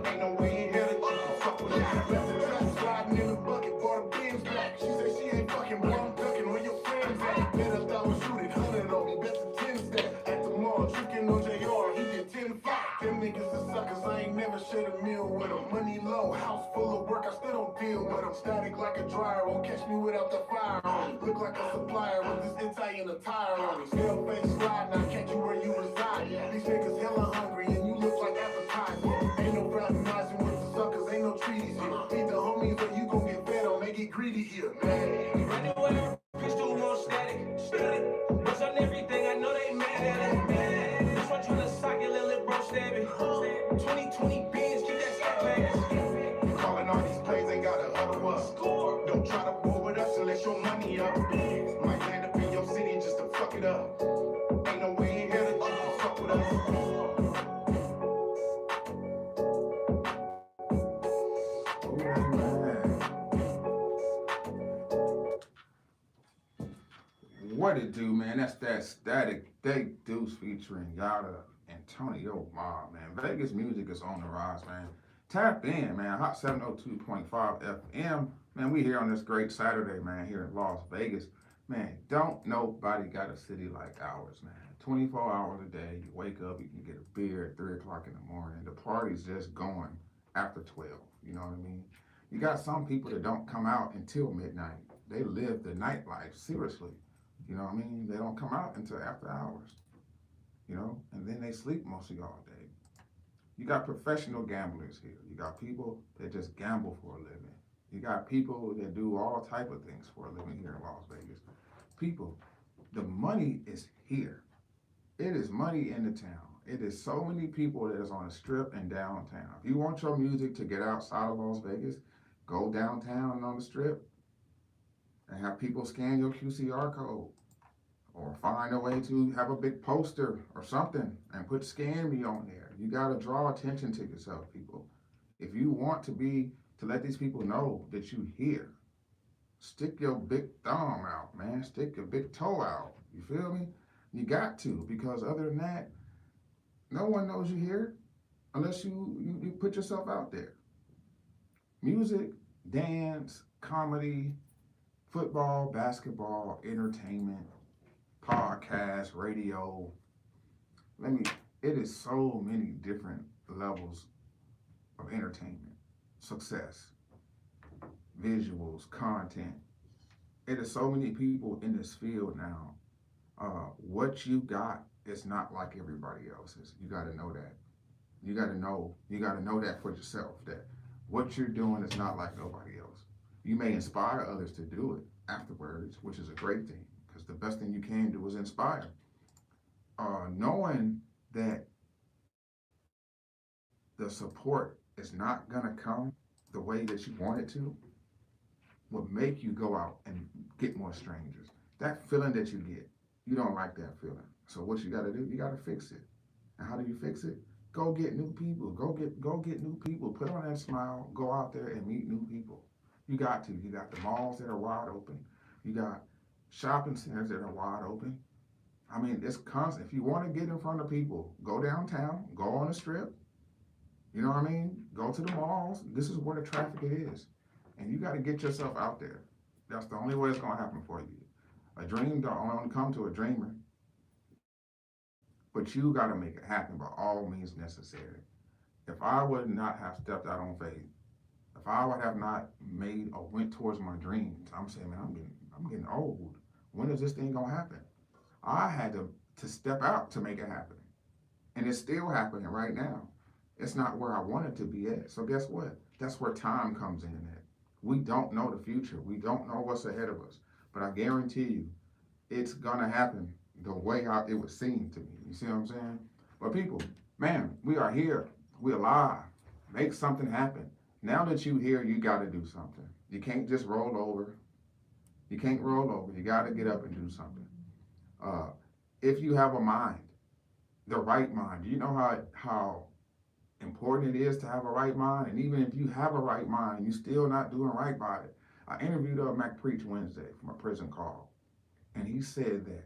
Ain't no way in hell that you can fuck with us. Left the trap sliding in the bucket, bought a Benz black. She said she ain't fucking, boy, I'm ducking. Where your friends at? Better start with shooting, 100 on me, bet the 10 step. At the mall, tricking on JR, he did 10-5. Them niggas is suckers, I ain't never shared a meal with them. Money low, house full of work, I still don't deal with them. Static like a dryer, won't catch me without the fire on me. Look like a supplier with this Italian attire on me. Still face slide, now catch you where you reside. These niggas hella hungry and you look like appetizing. Ain't no fraternizing with the suckers, ain't no treaties here. Feed the homies or you gon' get fed on, they get greedy here, man. Anywhere pistol won't static. Bust on everything, I know they mad at it. This one tryna sock it, little bro, stab it. 2020 beans, keep that step back. Calling all these plays, ain't got a huddle up. Don't try to bull with us unless your money up. Might land up in your city just to fuck it up. Ain't no way in hell that you can fuck with us. What it do, man? That's that Static Day Deuce featuring Yada and Tonyo Mob, man. Vegas music is on the rise, man. Tap in, man. Hot 702.5 FM. Man, we here on this great Saturday, man, here in Las Vegas. Man, don't nobody got a city like ours, man. 24 hours a day. You wake up, you can get a beer at 3 o'clock in the morning. The party's just going after 12. You know what I mean? You got some people that don't come out until midnight. They live the nightlife, seriously. You know what I mean? They don't come out until after hours, you know, and then they sleep mostly all day. You got professional gamblers here. You got people that just gamble for a living. You got people that do all type of things for a living here in Las Vegas. People, the money is here. It is money in the town. It is so many people that is on the strip and downtown. If you want your music to get outside of Las Vegas, go downtown on the strip and have people scan your QCR code, or find a way to have a big poster or something and put Scan Me on there. You gotta draw attention to yourself, people. If you want to let these people know that you here, Stick your big thumb out, man. Stick your big toe out. You feel me? You got to, because other than that, no one knows you here unless you put yourself out there. Music, dance, comedy, football, basketball, entertainment, podcast, radio. It is so many different levels of entertainment, success, visuals, content. It is so many people in this field now. What you got is not like everybody else's. You got to know that. You got to know that for yourself, that what you're doing is not like nobody else. You may inspire others to do it afterwards, which is a great thing, because the best thing you can do is inspire. Knowing that the support is not gonna come the way that you want it to will make you go out and get more strangers. That feeling that you get, you don't like that feeling. So what you gotta do, you gotta fix it. And how do you fix it? Go get new people. Go get new people. Put on that smile. Go out there and meet new people. You got to. You got the malls that are wide open. You got shopping centers that are wide open. I mean, it's constant. If you want to get in front of people, go downtown, go on the strip. You know what I mean? Go to the malls. This is where the traffic is. And you got to get yourself out there. That's the only way it's going to happen for you. A dream don't only come to a dreamer. But you got to make it happen by all means necessary. If I would not have stepped out on faith, if I would have not made or went towards my dreams, I'm saying, man, I'm getting old. When is this thing going to happen? I had to step out to make it happen. And it's still happening right now. It's not where I want it to be at. So guess what? That's where time comes in at. We don't know the future. We don't know what's ahead of us. But I guarantee you, it's going to happen the way it would seem to me. You see what I'm saying? But people, man, we are here. We're alive. Make something happen. Now that you're here, you got to do something. You can't just roll over. You can't roll over. You got to get up and do something. If you have a mind, the right mind, do you know how important it is to have a right mind? And even if you have a right mind and you're still not doing right by it. I interviewed Mac Preach Wednesday from a prison call, and he said that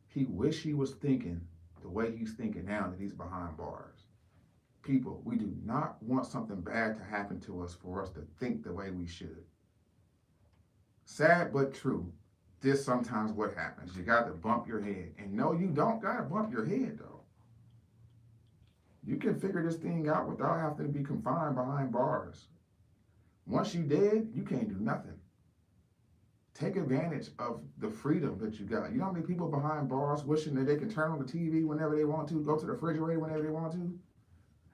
he wished he was thinking the way he's thinking now that he's behind bars. People, we do not want something bad to happen to us for us to think the way we should. Sad but true. This sometimes what happens. You got to bump your head. And no, you don't got to bump your head, though. You can figure this thing out without having to be confined behind bars. Once you dead, you can't do nothing. Take advantage of the freedom that you got. You know how many people behind bars wishing that they can turn on the TV whenever they want to, go to the refrigerator whenever they want to?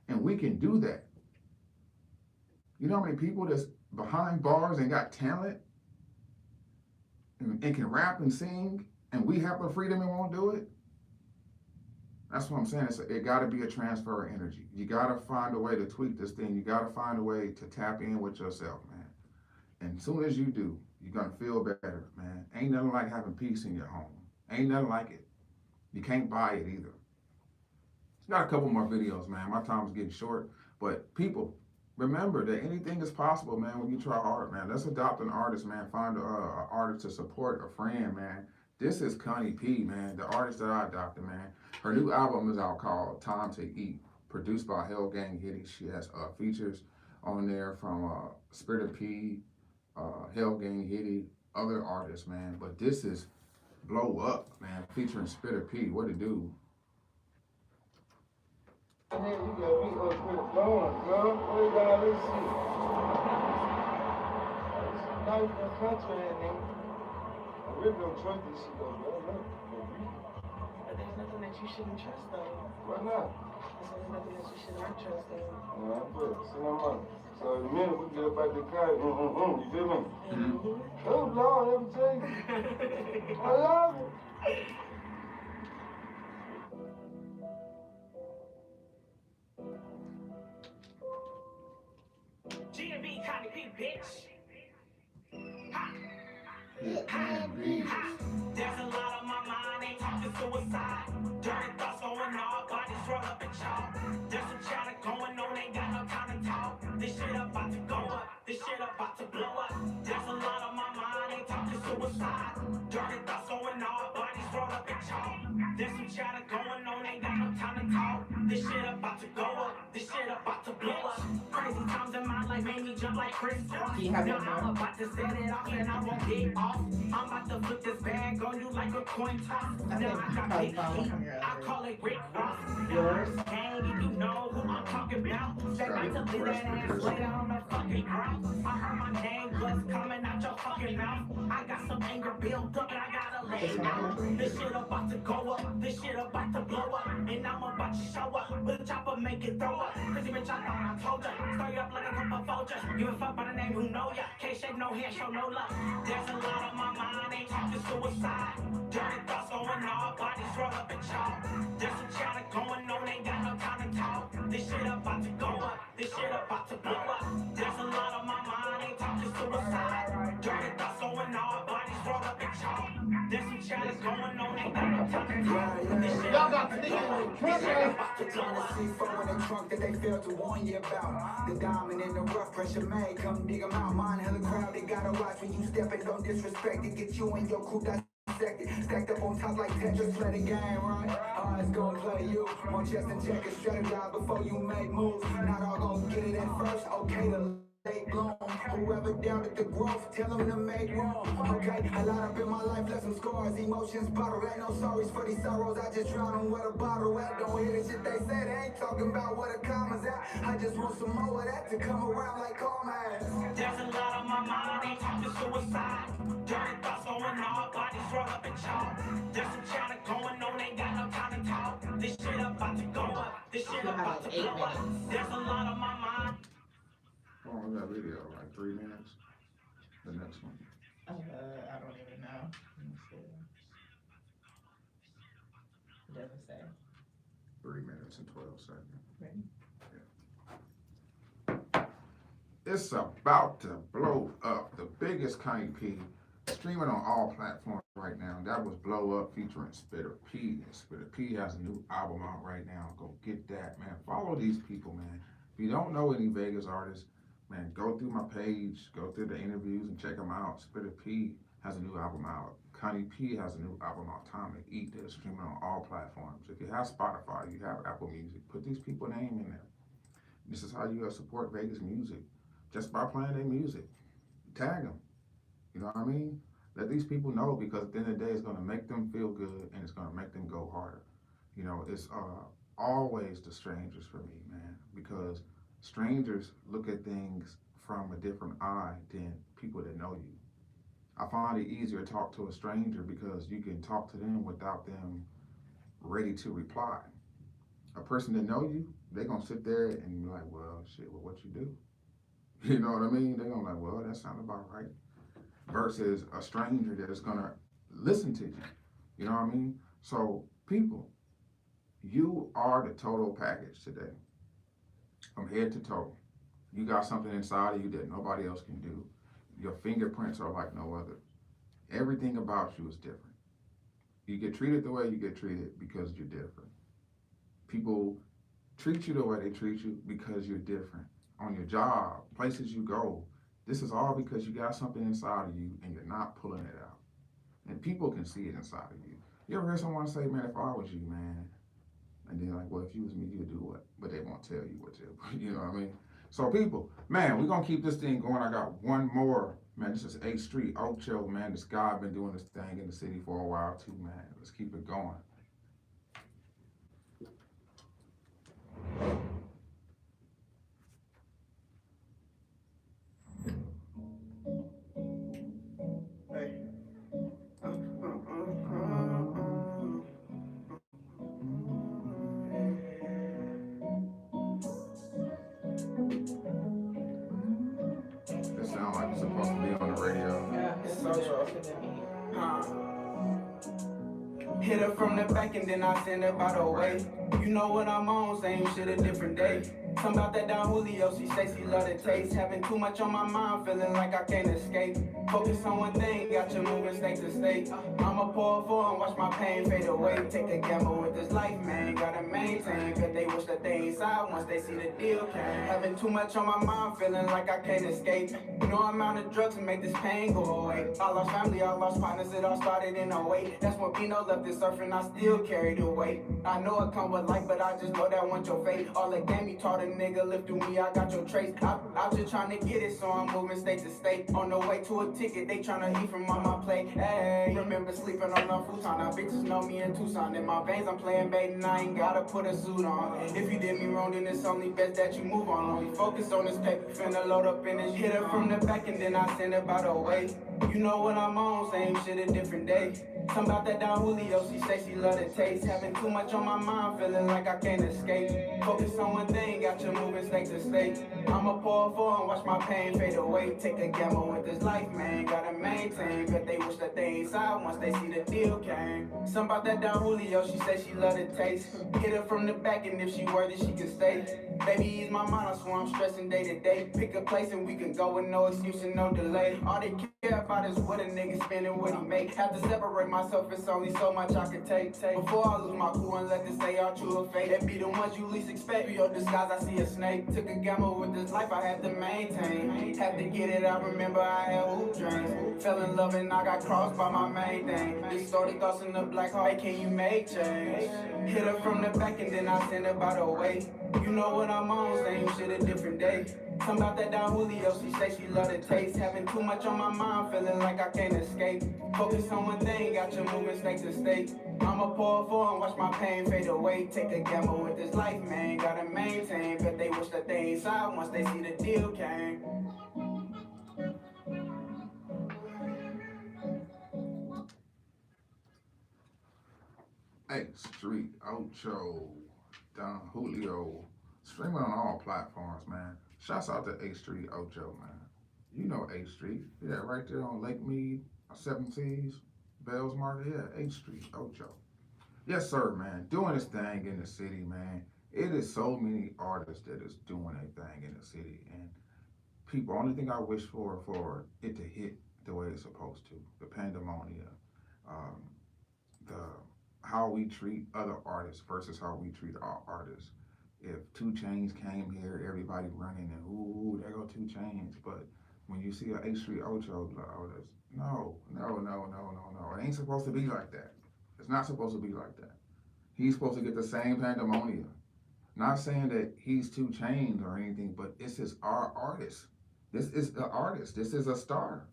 And we can do that. You know how many people that's behind bars and got talent and can rap and sing, and we have the freedom and won't do it? That's what I'm saying. It got to be a transfer of energy. You got to find a way to tweak this thing. You got to find a way to tap in with yourself, man. And as soon as you do, you're going to feel better, man. Ain't nothing like having peace in your home. Ain't nothing like it. You can't buy it either. Got a couple more videos, man. My time's getting short. But people, remember that anything is possible, man, when you try hard, man. Let's adopt an artist, man. Find an artist to support, a friend, man. This is Connie P, man, the artist that I adopted, man. Her new album is out called Time to Eat, produced by Hell Gang Hitty. She has features on there from Spirit of P, Hell Gang Hitty, other artists, man. But this is Blow Up, man, featuring Spirit of P. What it do? And then you got me up with it blowing, bro. What you got this shit? Now you got contract, nigga. I really don't trust this shit though, bro. Look, But there's nothing that you shouldn't trust, though. why not? There's nothing that you should not trust, though. Yeah, I'm good. See my money. So in a minute we get up out the car, you feel me? Oh Lord, let me tell you. I love it. GMB Connie P, bitch. Ha. There's a lot on my mind, ain't talking suicide. Dirty thoughts going on, bodies roll up in chalk. There's some chatter going on, ain't got no time to talk. This shit about to go up, this shit about to blow up. There's a lot on my mind, Dirty thoughts going on, bodies rolled up in chalk. There's some chatter going on, ain't got no time to talk. This shit about to go up, this shit about to blow up. Crazy times in my life made me jump like Chris Cross. Do you have Now it I'm now? about to set it off and I won't get off. I'm about to flip this bag on you like a coin toss. I Now think I got probably big follow feet, from your I other. call it Rick Ross. Yours? Gang, if you know who I'm talking about. Step back to leave that ass later on the fucking ground. I heard my name was coming out your fucking mouth. I got some anger built up and I gotta let it out. This shit about to go up, this shit about to blow up. And I'm about to show up, with a chopper make it throw up. Crazy bitch, I thought I told ya. Stir you up like a cup of Folger. Give a fuck by the name who know ya. Can't shake no hand, show no love. There's a lot on my mind, ain't talking suicide. Dirty thoughts going on, bodies rolled up in chalk. There's some chatter going on, ain't got no time to talk. This shit about to go up, this shit about to blow up. There's a lot on my mind, ain't talking suicide. Dirty thoughts going on, bodies rolled up in chalk. There's some chatter going on, ain't got no time to talk. This shit about to go up, this shit about to blow up. C4 in the trunk that they failed to warn you about. The diamond in the rough, pressure made, come dig 'em out. Mine hella crowd, they gotta watch when you step and don't disrespect it. Get you and your crew dissected, stacked up on top like Tetris, play the game, right? Eyes gon' play you, on chest and check and strategize before you make moves. Not all gon' get it at first, okay, the late bloom. Whoever doubted the growth, tell them to make room. Okay, a lot up in my life, left some scars, emotions bottled. Ain't no sorries for these sorrows, I just drown them with a bottle at. Don't hear the shit they say, they ain't talking about where the commas at. I just want some more of that to come around like karma. There's a lot on my mind, ain't talking suicide. Dirty thoughts going on, bodies rolled up in chalk. There's some chatter going on, ain't got no time to talk. This shit about to go up, this shit You have about to like 8 blow up. minutes. There's a lot on my mind. How long is that video? Like 3 minutes? The next one. I don't even know. Let me see. It doesn't say. 3 minutes and 12 seconds. Ready? It's about to blow up. The biggest Kanye P streaming on all platforms right now. That was Blow Up featuring Spitter P. And Spitter P has a new album out right now. Go get that, man. Follow these people, man. If you don't know any Vegas artists, man, go through my page, go through the interviews and check them out. Spitter P has a new album out. Kanye P has a new album out. Time to Eat that is streaming on all platforms. If you have Spotify, you have Apple Music, put these people's name in there. This is how you support Vegas music. Just by playing their music. Tag them. You know what I mean? Let these people know, because at the end of the day, it's going to make them feel good and it's going to make them go harder. You know, it's always the strangers for me, man, because strangers look at things from a different eye than people that know you. I find it easier to talk to a stranger because you can talk to them without them ready to reply. A person that know you, they're going to sit there and be like, well, shit, well, what you do? You know what I mean? They're going to be like, well, that sounds about right. Versus a stranger that is going to listen to you. You know what I mean? So, people, you are the total package today. From head to toe. You got something inside of you that nobody else can do. Your fingerprints are like no other. Everything about you is different. You get treated the way you get treated because you're different. People treat you the way they treat you because you're different. On your job, places you go, this is all because you got something inside of you and you're not pulling it out. And people can see it inside of you. You ever hear someone say, man, if I was you, man, and then like, well, if you was me, you'd do what? But they won't tell you what to do. You know what I mean? So people, man, we're going to keep this thing going. I got one more. Man, this is 8th Street, Ocho, man. This guy been doing this thing in the city for a while too, man. Let's keep it going. This sound like it's supposed to be on the radio. Yeah, it's So supposed to be. Hit her from the back and then I send her by the way. You know what I'm on, same shit a different day. Some about that Don Julio, she say she love the taste. Having too much on my mind, feeling like I can't escape. Focus on one thing, got you moving state to state. I'ma pour for and watch my pain fade away. Take a gamble with this life, man, gotta maintain. Bet they wish that they inside once they see the deal came. Having too much on my mind, feeling like I can't escape. You know I'm out of drugs and make this pain go away. I lost family, I lost partners, it all started in 08. That's when Pino left the surfing, I still carry the weight. I know it come with life, but I just know that want your fate. All the game you taught a nigga, live through me, I got your trace. I'm just trying to get it, so I'm moving state to state. On the way to a ticket, they tryna eat from on my plate. Hey, remember sleeping on a futon, now bitches know me in Tucson. In my veins, I'm playing bait and I ain't gotta put a suit on. If you did me wrong, then it's only best that you move on. Only focus on this paper, finna load up in this. Hit her from the back and then I send her by the way. You know what I'm on, same shit a different day. Some about that Don Julio, she say she love the taste. Having too much on my mind, feeling like I can't escape. Focus on one thing, got you moving state to state. I'ma pour for and watch my pain fade away. Take a gamble with this life, man, gotta maintain. Bet they wish that they inside once they see the deal came. Some about that Don Julio, she say she love the taste. Hit her from the back and if she worthy, she can stay. Baby, ease my mind, I swear I'm stressing day to day. Pick a place and we can go with no excuse and no delay. All they care about is what a nigga spending, what he make. Have to separate myself, it's only so much I can take. Before I lose my cool and let this say all true or fake. That be the ones you least expect. Through your disguise, I see a snake. Took a gamble with this life, I had to maintain. Had to get it, I remember I had hoop dreams. Fell in love and I got crossed by my main thing. Distorted thoughts in the black hole, hey, can you make change? Hit her from the back and then I send her by the way. You know what I'm on, same shit a different day. Some about that Don Julio, she say she love the taste. Having too much on my mind, feeling like I can't escape. Focus on one thing, got you moving state to state. I'ma pour for and watch my pain fade away. Take a gamble with this life, man, gotta maintain. Bet they wish that they inside once they see the deal came. Hey, Street, Ocho, Don Julio, streaming on all platforms, man. Shouts out to A Street, Ocho, man. You know A Street, yeah, right there on Lake Mead, 17s, Bells Market, yeah, A Street, Ocho. Yes, sir, man. Doing this thing in the city, man. It is so many artists that is doing a thing in the city, and people. Only thing I wish for it to hit the way it's supposed to. The pandemonia, um, the how we treat other artists versus how we treat our artists. If 2 Chainz came here, everybody running and ooh, there go 2 Chainz. But when you see a A Street Ocho, no. It ain't supposed to be like that. It's not supposed to be like that. He's supposed to get the same pandemonia. Not saying that he's 2 Chainz or anything, but this is our artist. This is the artist. This is a star.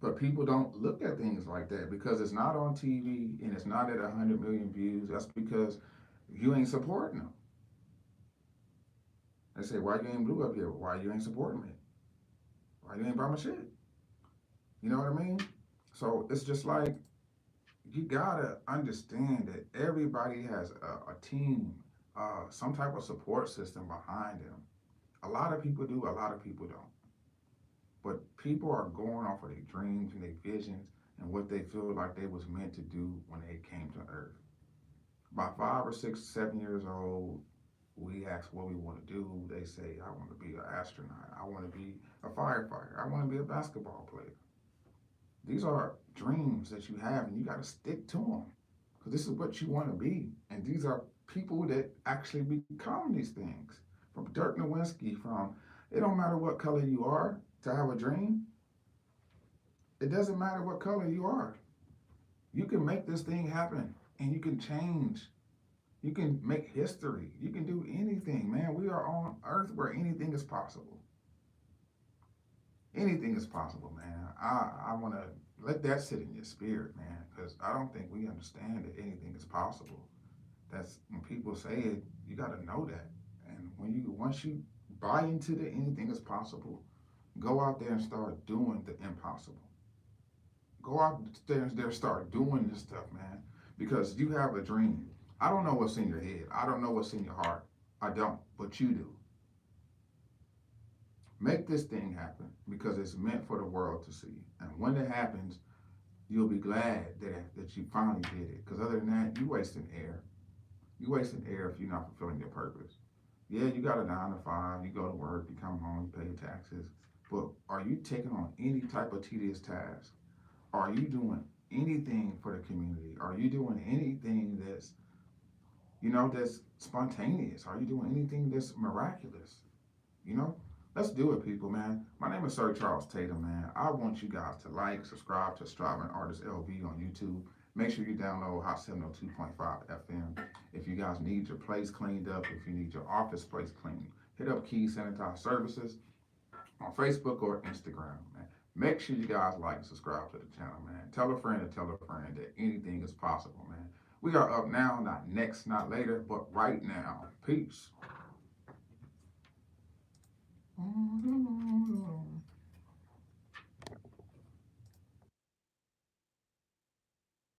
But people don't look at things like that because it's not on TV and it's not at 100 million views. That's because you ain't supporting them. They say, why you ain't Blue up here? Why you ain't supporting me? Why you ain't buy my shit? You know what I mean? So it's just like, you gotta understand that everybody has a team, some type of support system behind them. A lot of people do, a lot of people don't. But people are going off of their dreams and their visions and what they feel like they was meant to do when they came to Earth. By 5 or 6, 7 years old, we ask what we want to do. They say, I want to be an astronaut. I want to be a firefighter. I want to be a basketball player. These are dreams that you have and you got to stick to them because this is what you want to be. And these are people that actually become these things. From Dirk Nowitzki, it don't matter what color you are to have a dream. It doesn't matter what color you are. You can make this thing happen and you can change. You can make history. You can do anything, man. We are on Earth where anything is possible. Anything is possible, man. I want to let that sit in your spirit, man, because I don't think we understand that anything is possible. That's when people say it, you got to know that. And once you buy into the anything is possible, go out there and start doing the impossible. Go out there and start doing this stuff, man, because you have a dream. I don't know what's in your head. I don't know what's in your heart. I don't, but you do. Make this thing happen because it's meant for the world to see. And when it happens, you'll be glad that you finally did it. Because other than that, you're wasting air. You're wasting air if you're not fulfilling your purpose. Yeah, you got a 9 to 5, you go to work, you come home, you pay your taxes. But are you taking on any type of tedious task? Are you doing anything for the community? Are you doing anything that's, that's spontaneous? Are you doing anything that's miraculous? You know? Let's do it, people, man. My name is Sir Charles Tatum, man. I want you guys to like, subscribe to Striving Artist LV on YouTube. Make sure you download Hot 702.5 FM. If you guys need your place cleaned up, if you need your office place cleaned, hit up Key Sanitize Services on Facebook or Instagram, man. Make sure you guys like and subscribe to the channel, man. Tell a friend to tell a friend that anything is possible, man. We are up now, not next, not later, but right now. Peace.